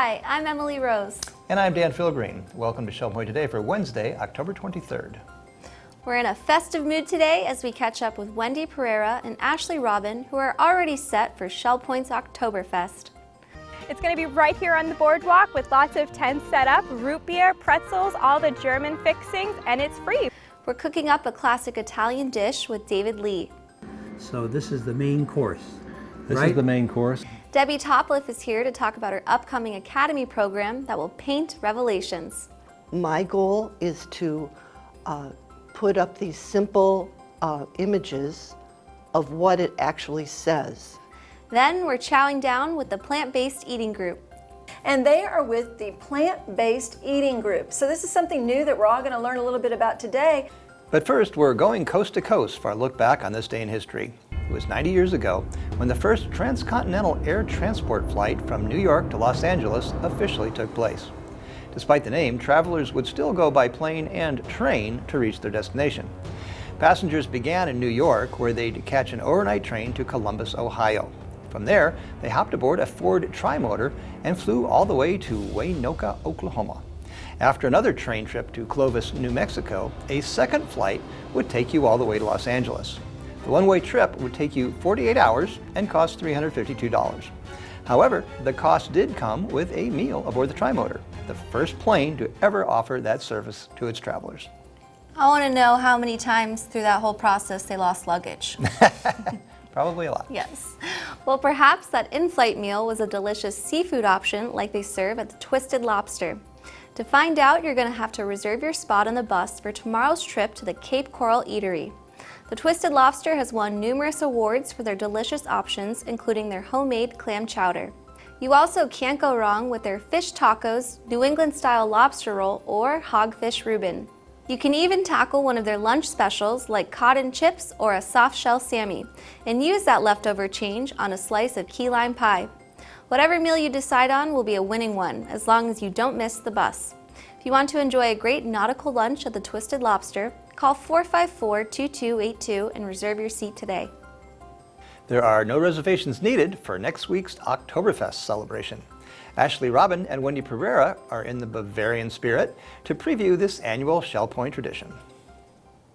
Hi, I'm Emily Rose. And I'm Dan Philgreen. Welcome to Shell Point Today for Wednesday, October 23rd. We're in a festive mood today as we catch up with Wendy Pereira and Ashley Robin, who are already set for Shell Point's Oktoberfest. It's going to be right here on the boardwalk with lots of tents set up, root beer, pretzels, all the German fixings, and it's free. We're cooking up a classic Italian dish with David Lee. So this is the main course. This is the main course. Debbie Topliff is here to talk about her upcoming Academy program that will paint revelations. My goal is to put up these simple images of what it actually says. Then we're chowing down with the plant-based eating group. And they are with the plant-based eating group. So this is something new that we're all going to learn a little bit about today. But first, we're going coast to coast for a look back on this day in history. It was 90 years ago when the first transcontinental air transport flight from New York to Los Angeles officially took place. Despite the name, travelers would still go by plane and train to reach their destination. Passengers began in New York, where they'd catch an overnight train to Columbus, Ohio. From there, they hopped aboard a Ford Trimotor and flew all the way to Waynoka, Oklahoma. After another train trip to Clovis, New Mexico, a second flight would take you all the way to Los Angeles. The one-way trip would take you 48 hours and cost $352. However, the cost did come with a meal aboard the Trimotor, the first plane to ever offer that service to its travelers. I want to know how many times through that whole process they lost luggage. Probably a lot. Yes. Well, perhaps that in-flight meal was a delicious seafood option like they serve at the Twisted Lobster. To find out, you're going to have to reserve your spot on the bus for tomorrow's trip to the Cape Coral Eatery. The Twisted Lobster has won numerous awards for their delicious options, including their homemade clam chowder. You also can't go wrong with their fish tacos, New England-style lobster roll, or hogfish Reuben. You can even tackle one of their lunch specials like cod and chips or a soft-shell Sammy, and use that leftover change on a slice of key lime pie. Whatever meal you decide on will be a winning one, as long as you don't miss the bus. If you want to enjoy a great nautical lunch at the Twisted Lobster, call 454-2282 and reserve your seat today. There are no reservations needed for next week's Oktoberfest celebration. Ashley Robin and Wendy Pereira are in the Bavarian spirit to preview this annual Shell Point tradition.